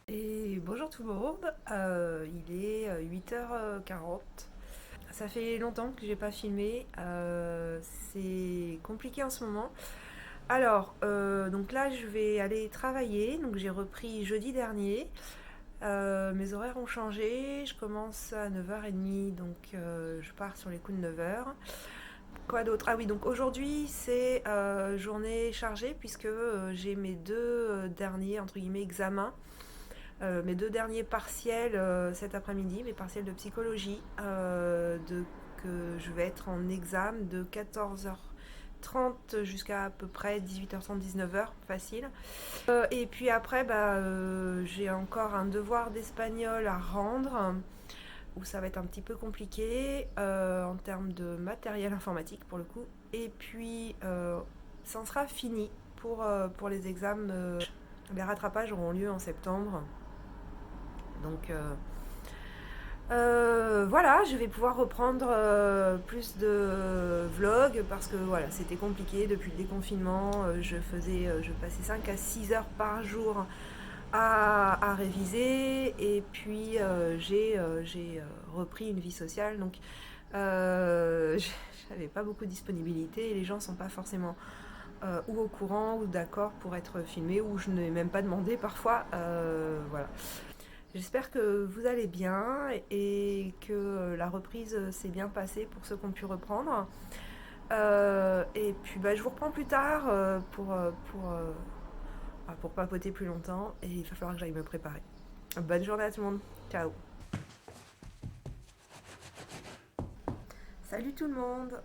Et bonjour tout le monde, il est 8h40. Ça fait longtemps que j'ai pas filmé, c'est compliqué en ce moment. Alors, donc là je vais aller travailler, donc j'ai repris jeudi dernier. Mes horaires ont changé, je commence à 9h30, donc je pars sur les coups de 9h. Quoi d'autre? Ah oui, donc aujourd'hui c'est journée chargée puisque j'ai mes deux derniers entre guillemets examens. Mes deux derniers partiels cet après-midi, mes partiels de psychologie, que je vais être en examen de 14h30 jusqu'à à peu près 18h30, 19h, facile. Et puis après, j'ai encore un devoir d'espagnol à rendre, où ça va être un petit peu compliqué en termes de matériel informatique pour le coup. Et puis, ça en sera fini pour les examens. Les rattrapages auront lieu en septembre. Donc voilà, je vais pouvoir reprendre plus de vlogs parce que voilà, c'était compliqué depuis le déconfinement. Je passais 5 à 6 heures par jour à réviser et puis j'ai repris une vie sociale. Donc j'avais pas beaucoup de disponibilité et les gens sont pas forcément ou au courant ou d'accord pour être filmés ou je n'ai même pas demandé parfois. Voilà. J'espère que vous allez bien et que la reprise s'est bien passée pour ceux qui ont pu reprendre. Et puis je vous reprends plus tard pour papoter plus longtemps et il va falloir que j'aille me préparer. Bonne journée à tout le monde. Ciao. Salut tout le monde.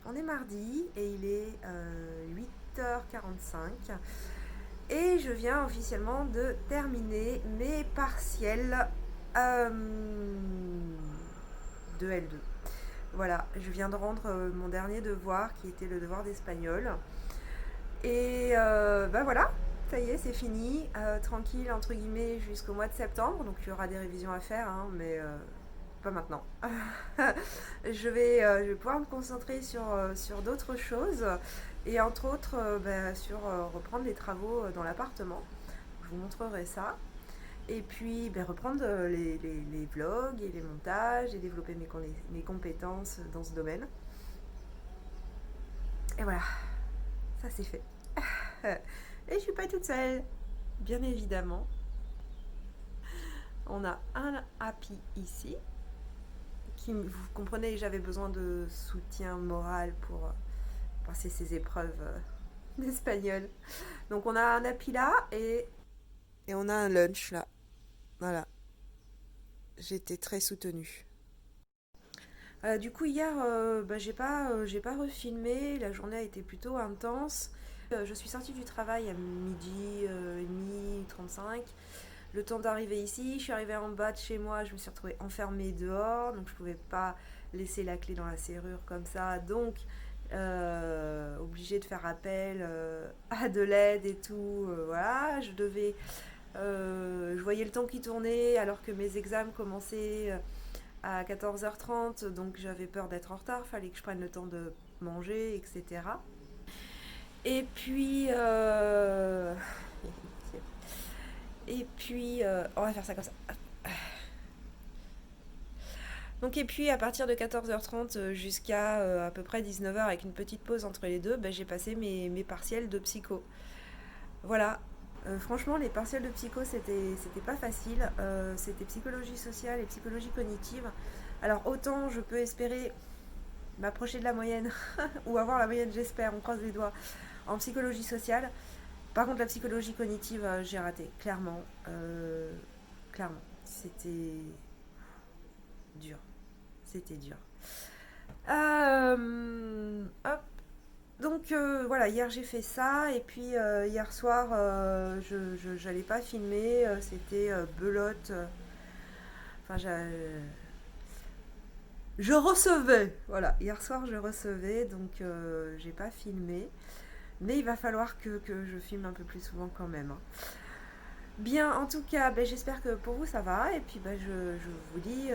On est mardi et il est 8h45. Et je viens officiellement de terminer mes partiels de L2. Voilà, je viens de rendre mon dernier devoir qui était le devoir d'espagnol. Et voilà, ça y est, c'est fini. Tranquille, entre guillemets, jusqu'au mois de septembre. Donc il y aura des révisions à faire, hein, mais pas maintenant. Je vais pouvoir me concentrer sur d'autres choses. Et entre autres, sur reprendre les travaux dans l'appartement. Je vous montrerai ça. Et puis reprendre les vlogs et les montages et développer mes compétences dans ce domaine. Et voilà, ça c'est fait. Et je suis pas toute seule, bien évidemment. On a un happy ici, vous comprenez, j'avais besoin de soutien moral pour passer ces épreuves d'espagnol. Donc on a un happy là et on a un lunch là. Voilà, j'étais très soutenue. Du coup hier, j'ai pas refilmé, la journée a été plutôt intense. Je suis sortie du travail à midi et demi 35. Le temps d'arriver ici, je suis arrivée en bas de chez moi, je me suis retrouvée enfermée dehors, donc je pouvais pas laisser la clé dans la serrure comme ça, donc obligée de faire appel à de l'aide et tout. Voilà, je voyais le temps qui tournait alors que mes examens commençaient à 14h30, donc j'avais peur d'être en retard, fallait que je prenne le temps de manger, etc. Et puis, on va faire ça comme ça. Donc, et puis à partir de 14h30 jusqu'à à peu près 19h avec une petite pause entre les deux, j'ai passé mes partiels de psycho. Voilà. Franchement, les partiels de psycho, c'était pas facile. C'était psychologie sociale et psychologie cognitive. Alors, autant je peux espérer m'approcher de la moyenne, ou avoir la moyenne, j'espère, on croise les doigts, en psychologie sociale. Par contre, la psychologie cognitive, j'ai raté, clairement. Clairement. C'était dur. C'était dur. Hop. Donc voilà, hier j'ai fait ça et puis hier soir je j'allais pas filmer, c'était belote. Enfin je recevais, voilà, hier soir je recevais donc j'ai pas filmé, mais il va falloir que je filme un peu plus souvent quand même, hein. Bien, en tout cas, j'espère que pour vous ça va et puis je vous dis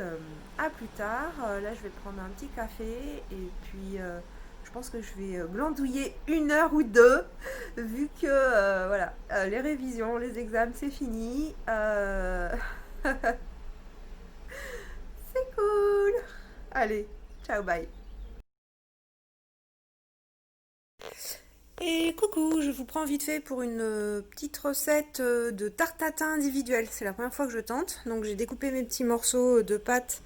à plus tard. Là je vais prendre un petit café et puis je je pense que je vais glandouiller 1 heure ou 2, vu que voilà, les révisions, les examens, c'est fini. C'est cool. Allez, ciao, bye. Et coucou, je vous prends vite fait pour une petite recette de tarte tatin individuelle. C'est la première fois que je tente. Donc j'ai découpé mes petits morceaux de pâte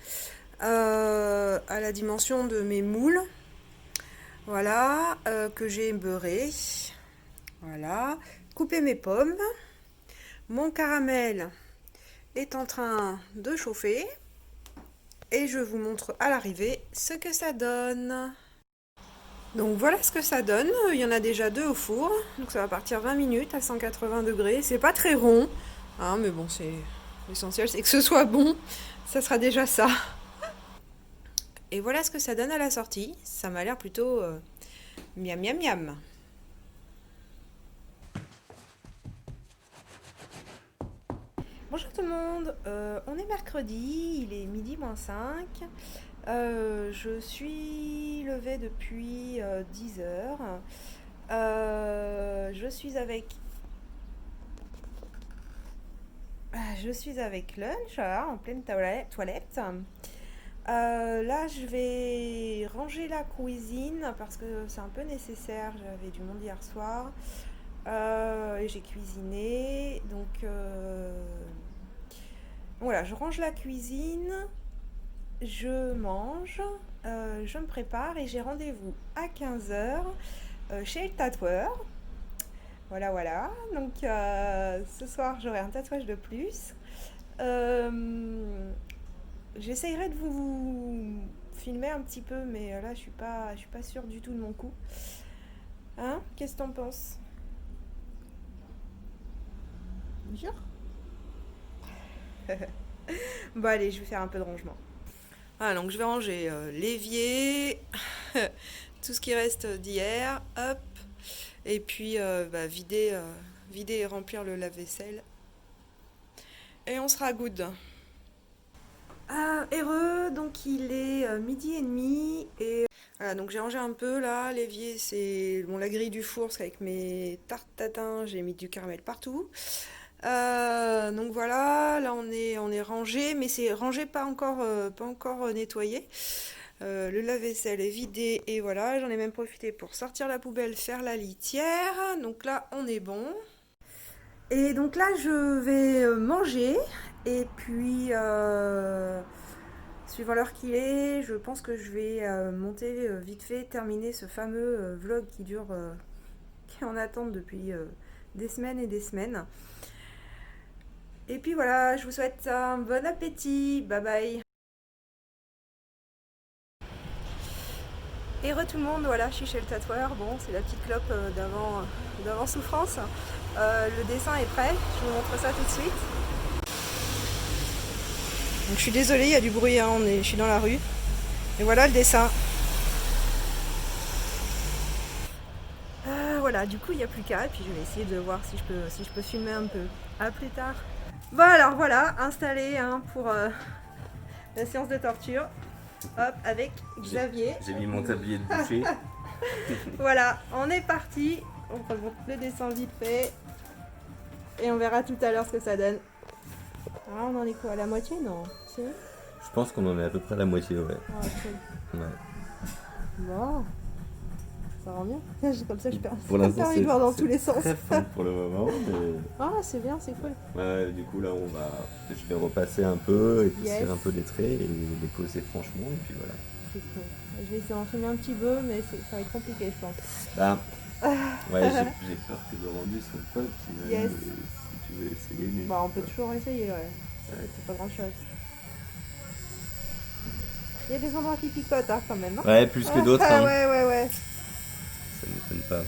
à la dimension de mes moules. Voilà, que j'ai beurré. Voilà, coupé mes pommes. Mon caramel est en train de chauffer. Et je vous montre à l'arrivée ce que ça donne. Donc voilà ce que ça donne. Il y en a déjà 2 au four. Donc ça va partir 20 minutes à 180 degrés. C'est pas très rond, hein, mais bon, c'est l'essentiel, c'est que ce soit bon. Ça sera déjà ça. Et voilà ce que ça donne à la sortie. Ça m'a l'air plutôt miam miam miam. Bonjour tout le monde, on est mercredi, il est midi moins 5. Je suis levée depuis 10 heures. Je suis avec Lunch, voilà, en pleine toilette. Là, je vais ranger la cuisine parce que c'est un peu nécessaire. J'avais du monde hier soir et j'ai cuisiné. Donc voilà, je range la cuisine, je mange, je me prépare et j'ai rendez-vous à 15 heures chez le tatoueur. Voilà, voilà. Donc ce soir, j'aurai un tatouage de plus. J'essayerai de vous filmer un petit peu, mais là, je suis pas sûre du tout de mon coup. Hein? Qu'est-ce que t'en penses? Sûr? Bon, allez, je vais faire un peu de rangement. Ah, donc je vais ranger l'évier, tout ce qui reste d'hier, hop, et puis vider et remplir le lave-vaisselle. Et on sera good. Heureux, donc il est 12h30 et voilà, donc j'ai rangé un peu là, l'évier c'est bon, la grille du four, c'est avec mes tartes tatin, j'ai mis du caramel partout. Donc voilà, là on est rangé, mais c'est rangé pas encore nettoyé. Le lave-vaisselle est vidé et voilà, j'en ai même profité pour sortir la poubelle, faire la litière. Donc là on est bon. Et donc là je vais manger et puis suivant l'heure qu'il est, je pense que je vais monter vite fait, terminer ce fameux vlog qui qui est en attente depuis des semaines et des semaines. Et puis voilà, je vous souhaite un bon appétit. Bye bye. Et tout le monde, voilà, je suis chez le tatoueur. Bon, c'est la petite clope d'avant souffrance. Le dessin est prêt, je vous montre ça tout de suite. Donc je suis désolée, il y a du bruit, hein, je suis dans la rue. Et voilà le dessin. Voilà, du coup il n'y a plus qu'à, et puis je vais essayer de voir si je peux filmer un peu. À plus tard. Bon alors voilà, installé hein, pour la séance de torture. Hop, avec Xavier. J'ai mis mon tablier de boucher. Voilà, on est parti. On remonte le dessin vite fait. Et on verra tout à l'heure ce que ça donne. Ah, on en est quoi? À la moitié? Non. Si. Je pense qu'on en est à peu près à la moitié, ouais. Ah, cool. Ouais. Bon. Ça rend bien. Comme ça, je perds. Pour l'instant, envie de voir dans tous les sens. Très fin pour le moment. Mais... Ah, c'est bien, c'est cool. Ouais, du coup, là, je vais repasser un peu, épaissir Yes. un peu les traits et les poser franchement, et puis voilà. C'est cool. Je vais essayer d'en filmer un petit peu, mais ça va être compliqué, je pense. Bah, ouais, j'ai peur que le rendu soit pas optimal. Yes. Si tu veux essayer. Mais... Bah, on peut toujours essayer, ouais. C'est pas grand chose. Il y a des endroits qui picotent, hein, quand même. Hein. Ouais, plus que d'autres. Ah, hein. ouais. Ça m'étonne pas.